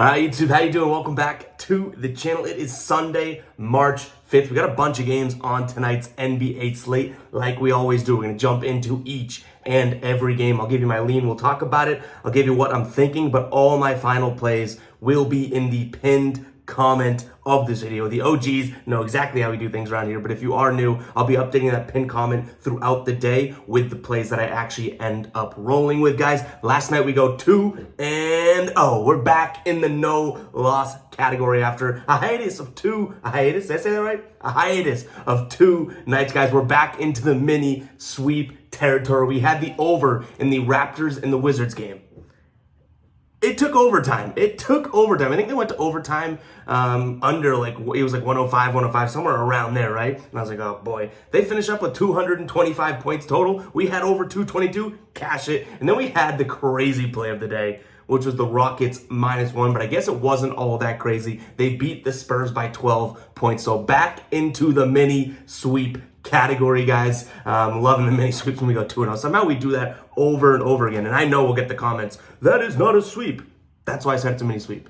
All right, YouTube, how you doing? Welcome back to the channel. It is Sunday, March 5th. We got a bunch of games on tonight's NBA slate like we always do. We're going to jump into each and every game. I'll give you my lean. We'll talk about it. I'll give you what I'm thinking, but all my final plays will be in the pinned comment of this video. The OGs know exactly how we do things around here, but if you are new, I'll be updating that pinned comment throughout the day with the plays that I actually end up rolling with, guys. Last night we go 2-0. We're back in the no loss category after a hiatus of two. Did I say that right? A hiatus of 2 nights, guys. We're back into the mini sweep territory. We had the over in the Raptors and the Wizards game. It took overtime. I think they went to overtime under, it was like 105, somewhere around there, right? And I was like, oh boy. They finished up with 225 points total. We had over 222, cash it. And then we had the crazy play of the day, which was the Rockets -1, but I guess it wasn't all that crazy. They beat the Spurs by 12 points. So back into the mini sweep category, guys. Loving the mini sweeps when we go 2-0. Somehow we do that over and over again. And I know we'll get the comments, that is not a sweep. That's why I said it's a mini sweep.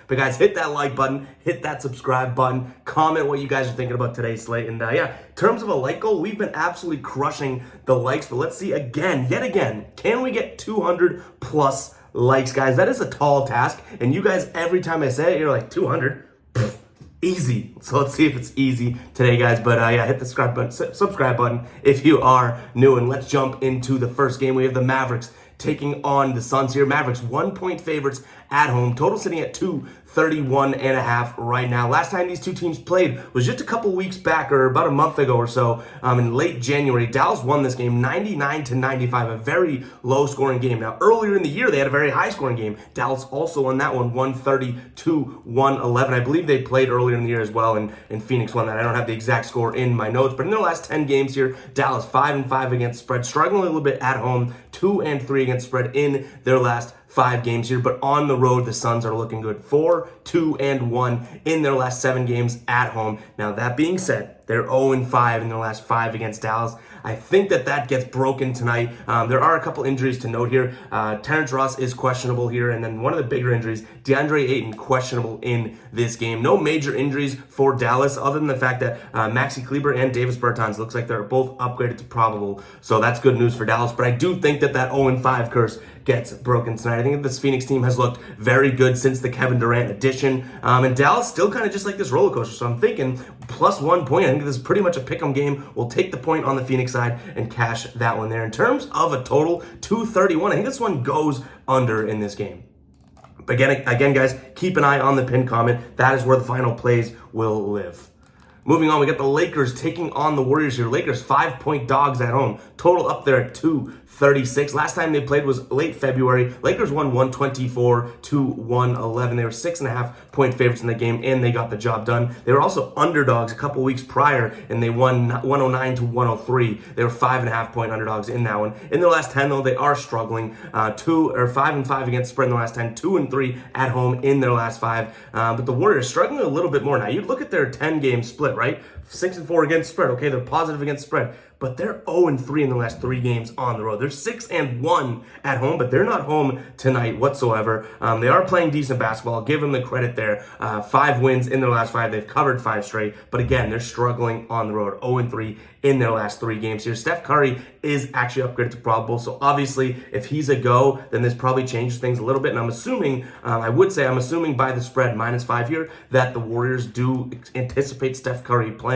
But guys, hit that like button, hit that subscribe button, comment what you guys are thinking about today's slate. And in terms of a like goal, we've been absolutely crushing the likes. But let's see yet again, can we get 200 plus likes, guys? That is a tall task. And you guys, every time I say it, you're like, 200? Easy. So let's see if it's easy today, guys. But hit the subscribe button if you are new. And let's jump into the first game. We have the Mavericks taking on the Suns here. Mavericks 1-point favorites at home. Total sitting at 231.5 right now. Last time these two teams played was just a couple weeks back, or about a month ago or so, in late January. Dallas won this game 99-95, a very low scoring game. Now, earlier in the year, they had a very high scoring game. Dallas also won that one 130-111. I believe they played earlier in the year as well, and Phoenix won that. I don't have the exact score in my notes, but in their last 10 games here, Dallas 5-5 against spread, struggling a little bit at home, 2-3 against spread in their last 5 games here, but on the road, the Suns are looking good. 4-2-1 in their last 7 games at home. Now, that being said, they're 0-5 in their last 5 against Dallas. I think that gets broken tonight. There are a couple injuries to note here. Terrence Ross is questionable here, and then one of the bigger injuries, DeAndre Ayton, questionable in this game. No major injuries for Dallas, other than the fact that Maxi Kleber and Davis Bertans looks like they're both upgraded to probable, so that's good news for Dallas. But I do think that 0-5 curse gets broken tonight. I think that this Phoenix team has looked very good since the Kevin Durant addition, and Dallas still kind of just like this roller coaster. So I'm thinking plus 1 point. I think this is pretty much a pick'em game. We'll take the point on the Phoenix side and cash that one there. In terms of a total, 231. I think this one goes under in this game. But again, guys, keep an eye on the pinned comment. That is where the final plays will live. Moving on, we got the Lakers taking on the Warriors here. Lakers 5-point dogs at home. Total up there at 236. Last time they played was late February. Lakers won 124-111. They were 6.5-point favorites in the game, and they got the job done. They were also underdogs a couple weeks prior, and they won 109-103. They were 5.5-point underdogs in that one. In their last 10, though, they are struggling. 5-5 against spread in the last 10. 2-3 at home in their last 5. But the Warriors struggling a little bit more now. You look at their 10-game split, right? 6-4 against spread. Okay, they're positive against spread, but they're 0-3 in the last 3 games on the road. They're 6-1 at home, but they're not home tonight whatsoever. They are playing decent basketball. I'll give them the credit there. 5 wins in their last 5. They've covered 5 straight, but again, they're struggling on the road. 0-3 in their last 3 games here. Steph Curry is actually upgraded to probable, so obviously if he's a go, then this probably changes things a little bit, and I'm assuming, I'm assuming by the spread, -5 here, that the Warriors do anticipate Steph Curry playing.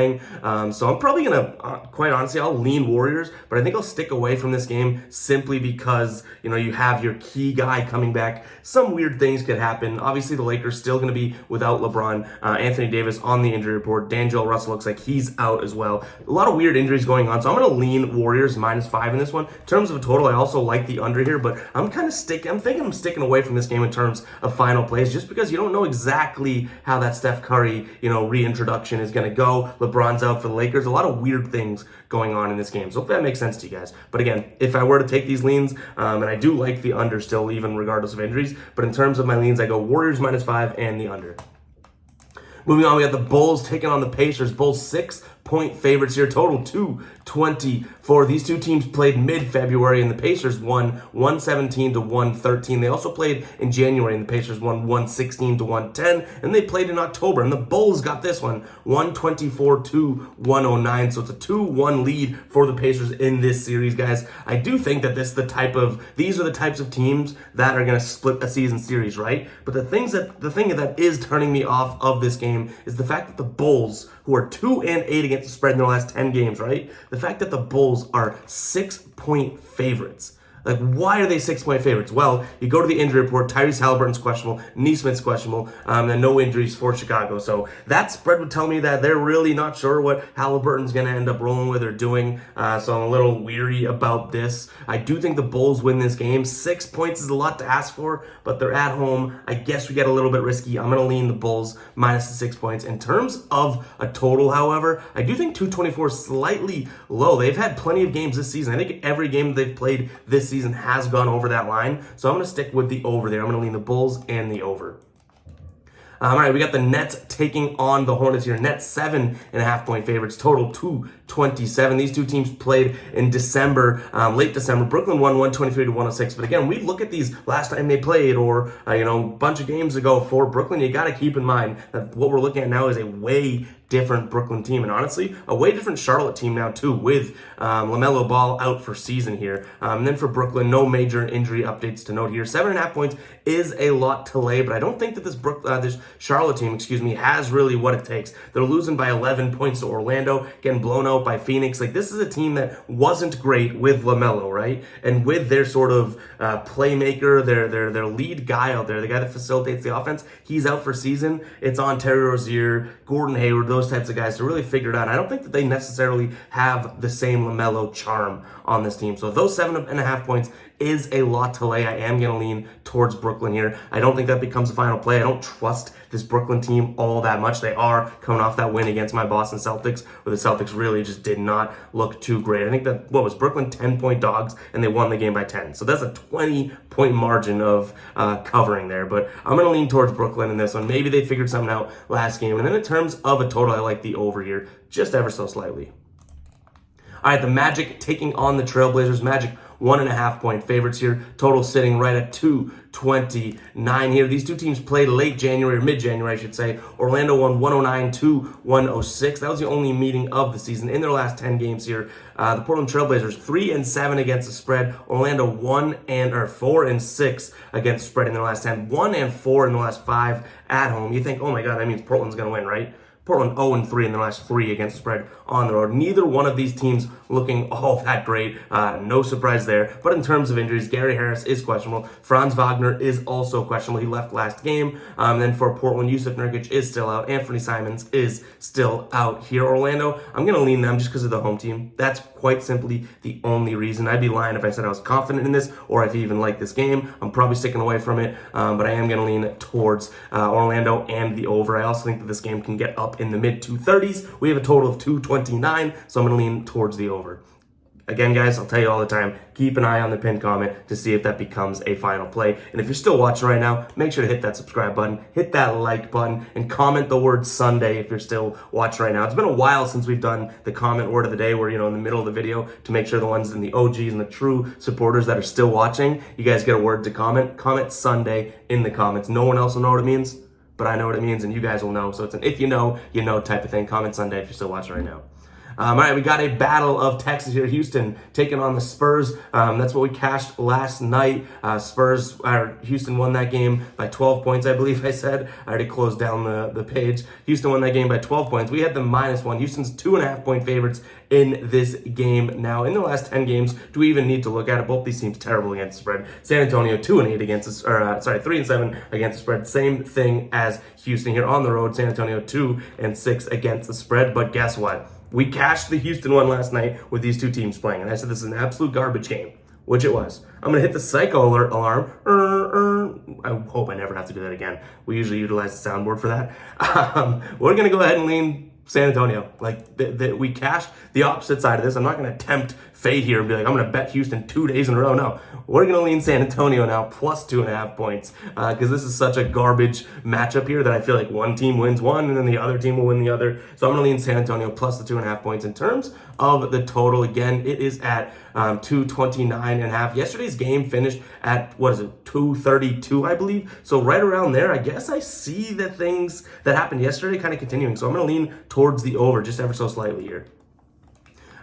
So I'm probably going to, quite honestly, I'll lean Warriors, but I think I'll stick away from this game simply because, you have your key guy coming back. Some weird things could happen. Obviously, the Lakers still going to be without LeBron. Anthony Davis on the injury report. D'Angelo Russell looks like he's out as well. A lot of weird injuries going on, so I'm going to lean Warriors -5 in this one. In terms of a total, I also like the under here, but I'm thinking I'm sticking away from this game in terms of final plays, just because you don't know exactly how that Steph Curry, reintroduction is going to go. LeBron's out for the Lakers. A lot of weird things going on in this game. So if that makes sense to you guys. But again, if I were to take these leans, and I do like the under still, even regardless of injuries, but in terms of my leans, I go Warriors -5 and the under. Moving on, we got the Bulls taking on the Pacers. Bulls 6 6-point favorites here. Total 224. These two teams played mid-February, and the Pacers won 117 to 113. They also played in January, and the Pacers won 116 to 110. And they played in October, and the Bulls got this one 124 to 109. So it's a 2-1 lead for the Pacers in this series, guys. I do think that these are the types of teams that are going to split a season series, right? But the thing that is turning me off of this game is the fact that the Bulls, who are 2-8 against the spread in their last 10 games, right? The fact that the Bulls are 6-point favorites. Like, why are they 6-point favorites? Well, you go to the injury report. Tyrese Halliburton's questionable. Nesmith's questionable. And no injuries for Chicago. So that spread would tell me that they're really not sure what Halliburton's going to end up rolling with or doing. So I'm a little weary about this. I do think the Bulls win this game. 6 points is a lot to ask for, but they're at home. I guess we get a little bit risky. I'm going to lean the Bulls minus the 6 points. In terms of a total, however, I do think 224 is slightly low. They've had plenty of games this season. I think every game they've played this season has gone over that line. So I'm going to stick with the over there. I'm going to lean the Bulls and the over. All right, we got the Nets taking on the Hornets here. Nets 7.5-point favorites, total 227. These two teams played in December, late December. Brooklyn won 123 to 106. But again, we look at these last time they played, or a bunch of games ago for Brooklyn. You got to keep in mind that what we're looking at now is a way different Brooklyn team, and honestly, a way different Charlotte team now too, with LaMelo Ball out for season here. And then for Brooklyn, no major injury updates to note here. 7.5 points is a lot to lay, but I don't think that this Charlotte team, has really what it takes. They're losing by 11 points to Orlando, getting blown out by Phoenix. Like, this is a team that wasn't great with LaMelo, right? And with their sort of playmaker, their lead guy out there, the guy that facilitates the offense, he's out for season. It's on Terry Rozier, Gordon Hayward, those types of guys to really figure it out. I don't think that they necessarily have the same LaMelo charm on this team. So those 7.5 points is a lot to lay. I am going to lean towards Brooklyn here. I don't think that becomes a final play. I don't trust this Brooklyn team all that much. They are coming off that win against my Boston Celtics, where the Celtics really just did not look too great. I think that, Brooklyn 10-point dogs, and they won the game by 10. So that's a 20-point margin of covering there. But I'm going to lean towards Brooklyn in this one. Maybe they figured something out last game. And then in terms of a total, I like the over here, just ever so slightly. All right, the Magic taking on the Trailblazers. Magic 1.5-point favorites here. Total sitting right at 229 here. These two teams played late January, or mid-January, I should say. Orlando won 109 to 106. That was the only meeting of the season in their last 10 games here. The Portland Trailblazers 3-7 against the spread. Orlando 4-6 against the spread in their last 10. 1-4 in the last 5 at home. You think, oh my God, that means Portland's going to win, right? Portland 0-3 in the last 3 against the spread on the road. Neither one of these teams looking all that great. No surprise there. But in terms of injuries, Gary Harris is questionable. Franz Wagner is also questionable. He left last game. Then for Portland, Yusuf Nurkic is still out. Anthony Simons is still out here. Orlando, I'm going to lean them just because of the home team. That's quite simply the only reason. I'd be lying if I said I was confident in this or if I even like this game. I'm probably sticking away from it. But I am going to lean towards Orlando and the over. I also think that this game can get up in the mid 230s. We have a total of 229, so I'm going to lean towards the over. Again, guys, I'll tell you all the time, keep an eye on the pinned comment to see if that becomes a final play. And if you're still watching right now, make sure to hit that subscribe button, hit that like button, and comment the word Sunday if you're still watching right now. It's been a while since we've done the comment word of the day where, in the middle of the video, to make sure the ones in the OGs and the true supporters that are still watching, you guys get a word to comment. Comment Sunday in the comments. No one else will know what it means, but I know what it means, and you guys will know. So it's an if you know type of thing. Comment Sunday if you're still watching right now. All right, we got a battle of Texas here. Houston taking on the Spurs. That's what we cashed last night. Houston won that game by 12 points, I believe I said. I already closed down the page. Houston won that game by 12 points. We had the -1. Houston's 2.5-point favorites in this game. Now, in the last 10 games, do we even need to look at it? Both these teams terrible against the spread. San Antonio 2-8 against 3-7 against the spread. Same thing as Houston here on the road. San Antonio 2-6 against the spread. But guess what? We cashed the Houston one last night with these two teams playing, and I said this is an absolute garbage game, which it was. I'm going to hit the psycho alert alarm. I hope I never have to do that again. We usually utilize the soundboard for that. We're going to go ahead and lean San Antonio. Like, we cashed the opposite side of this. I'm not going to tempt fate here and be like, I'm going to bet Houston 2 days in a row. No, we're going to lean San Antonio now plus 2.5 points because this is such a garbage matchup here that I feel like one team wins one and then the other team will win the other. So I'm going to lean San Antonio plus the 2.5 points. In terms of the total, again, it is at 229.5. Yesterday's game finished at, 232, I believe. So right around there, I guess I see the things that happened yesterday kind of continuing. So I'm going to lean towards the over just ever so slightly here.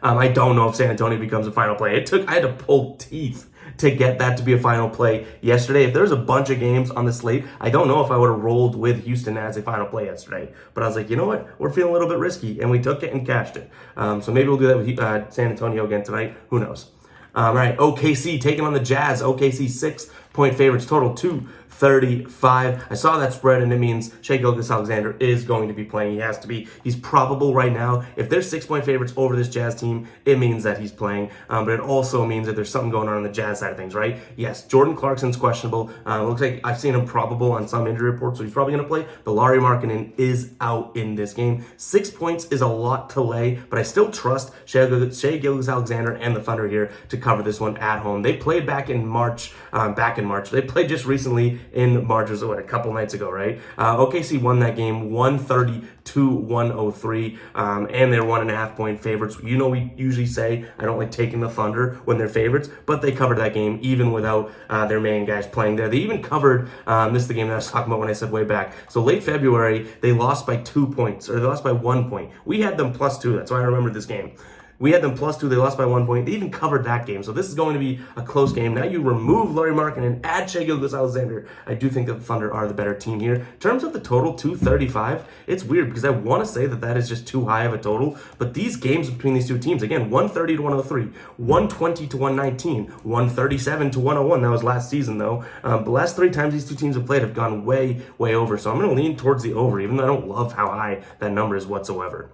I don't know if San Antonio becomes a final play. I had to pull teeth to get that to be a final play yesterday. If there's a bunch of games on the slate, I don't know if I would have rolled with Houston as a final play yesterday. But I was like, you know what? We're feeling a little bit risky, and we took it and cashed it. So maybe we'll do that with San Antonio again tonight. Who knows? All right, OKC taking on the Jazz. OKC 6-point favorites, total 235. I saw that spread, and it means Shai Gilgeous-Alexander is going to be playing. He has to be. He's probable right now. If there's 6-point favorites over this Jazz team, it means that he's playing. But it also means that there's something going on the Jazz side of things, right? Yes, Jordan Clarkson's questionable. Looks like I've seen him probable on some injury reports, so he's probably going to play. But Lauri Markkanen is out in this game. 6 points is a lot to lay, but I still trust Shai Gilgeous-Alexander and the Thunder here to cover this one at home. They played back in March. They played just recently in March, was a couple nights ago, right? OKC won that game 130-103, and they're 1.5-point favorites. You know, we usually say I don't like taking the Thunder when they're favorites, but they covered that game even without their main guys playing there. They even covered, this is the game that I was talking about when I said way back. So late February, they lost by 2 points, or they lost by 1 point. We had them plus 2, that's why I remember this game. We had them plus 2. They lost by 1 point. They even covered that game. So this is going to be a close game. Now you remove Lauri Markkanen and add Shai Gilgeous-Alexander. I do think that the Thunder are the better team here. In terms of the total, 235, it's weird because I want to say that that is just too high of a total. But these games between these two teams, again, 130-103, 120-119, 137-101. That was last season, though. The last 3 times these two teams have played have gone way, way over. So I'm going to lean towards the over, even though I don't love how high that number is whatsoever.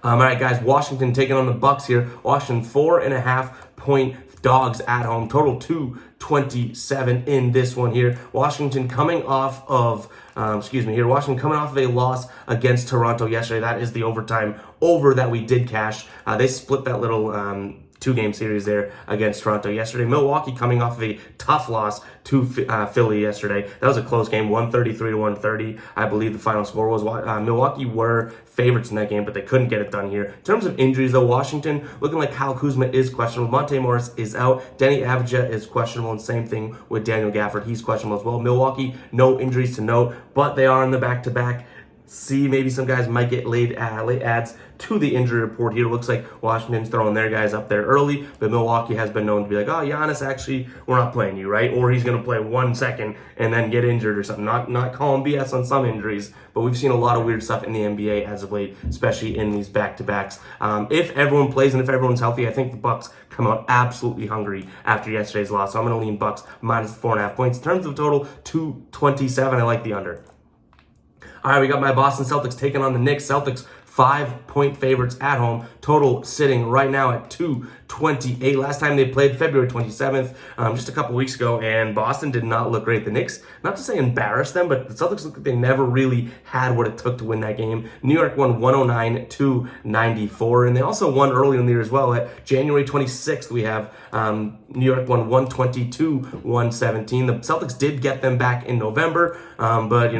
All right, guys, Washington taking on the Bucks here. Washington 4.5-point dogs at home. Total 227 in this one here. Washington coming off of Washington coming off of a loss against Toronto yesterday. That is the overtime over that we did cash. They split that little 2-game series there against Toronto yesterday. Milwaukee coming off of a tough loss to Philly yesterday. That was a close game, 133-130. I believe the final score was. Milwaukee were favorites in that game, but they couldn't get it done here. In terms of injuries, though, Washington looking like Kyle Kuzma is questionable. Monte Morris is out. Denny Avdija is questionable, and same thing with Daniel Gafford. He's questionable as well. Milwaukee, no injuries to note, but they are in the back-to-back. See, maybe some guys might get late adds to the injury report here. It looks like Washington's throwing their guys up there early, but Milwaukee has been known to be like, oh, Giannis, actually, we're not playing you, right? Or he's going to play 1 second and then get injured or something. Not calling BS on some injuries, but we've seen a lot of weird stuff in the NBA as of late, especially in these back-to-backs. If everyone plays and if everyone's healthy, I think the Bucks come out absolutely hungry after yesterday's loss. So I'm going to lean Bucks minus 4.5 points. In terms of total, 227, I like the under. All right, we got my Boston Celtics taking on the Knicks. Celtics 5-point favorites at home. Total sitting right now at 228. Last time they played February 27th, just a couple weeks ago, and Boston did not look great. The Knicks, not to say embarrassed them, but the Celtics looked like they never really had what it took to win that game. New York won 109-94, and they also won early in the year as well. At January 26th, we have New York won 122-117. The Celtics did get them back in November, but,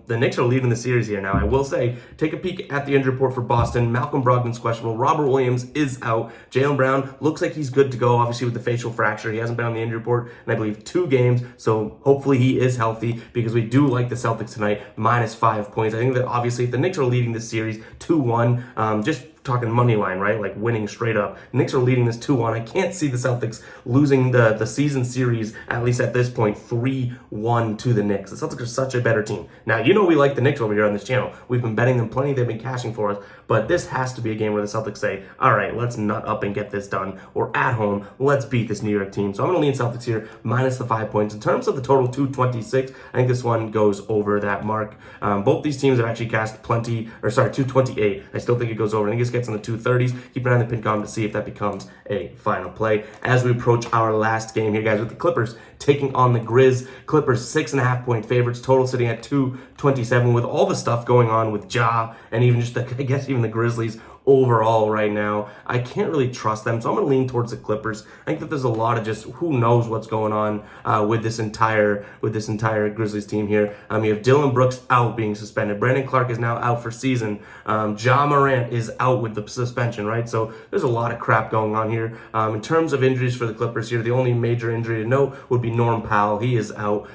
the Knicks are leading the series here now. I will say, take a peek at the injury report for Boston. Malcolm Brogdon's questionable. Robert Williams is out. Jaylen Brown looks like he's good to go, obviously with the facial fracture. He hasn't been on the injury report in, I believe, 2 games. So hopefully he is healthy because we do like the Celtics tonight, minus 5 points. I think that obviously if the Knicks are leading this series 2-1, just talking money line, right? Like winning straight up. Knicks are leading this 2-1. I can't see the Celtics losing the season series, at least at this point, 3-1 to the Knicks. The Celtics are such a better team. Now, we like the Knicks over here on this channel. We've been betting them plenty. They've been cashing for us. But this has to be a game where the Celtics say, all right, let's nut up and get this done. Or at home, let's beat this New York team. So I'm going to lean Celtics here, minus the 5 points. In terms of the total, 226, I think this one goes over that mark. Both these teams have actually cashed 228. I still think it goes over. I think it's this gets in the 230s. Keep an eye on the pin comment to see if that becomes a final play. As we approach our last game here, guys, with the Clippers taking on the Grizz. Clippers 6.5-point favorites, total sitting at 227. With all the stuff going on with Ja and even just, I guess, even the Grizzlies overall right now, I can't really trust them, so I'm going to lean towards the Clippers. I think that there's a lot of just who knows what's going on with this entire Grizzlies team here. You have Dylan Brooks out being suspended. Brandon Clark is now out for season. Ja Morant is out with the suspension, right? So there's a lot of crap going on here. In terms of injuries for the Clippers here, the only major injury to note would be Norm Powell. He is out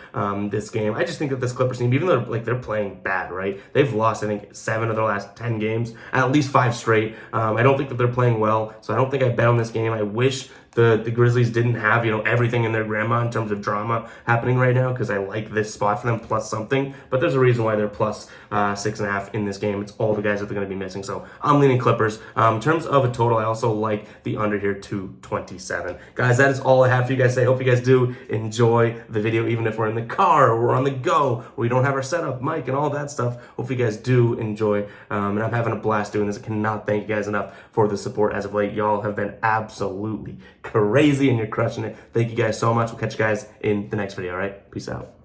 this game. I just think that this Clippers team, even though they're playing bad, right? They've lost, I think, 7 of their last 10 games, at least 5 straight. I don't think that they're playing well, so I don't think I bet on this game. I wish the Grizzlies didn't have, everything in their grandma in terms of drama happening right now, because I like this spot for them plus something, but there's a reason why they're plus 6.5 in this game. It's all the guys that they're going to be missing, so I'm leaning Clippers. In terms of a total, I also like the under here, 227. Guys, that is all I have for you guys today. Hope you guys do enjoy the video, even if we're in the car or we're on the go, or we don't have our setup, mic, and all that stuff. Hope you guys do enjoy, and I'm having a blast doing this. I cannot thank you guys enough for the support as of late. Y'all have been absolutely crazy and you're crushing it. Thank you guys so much. We'll catch you guys in the next video. All right, peace out.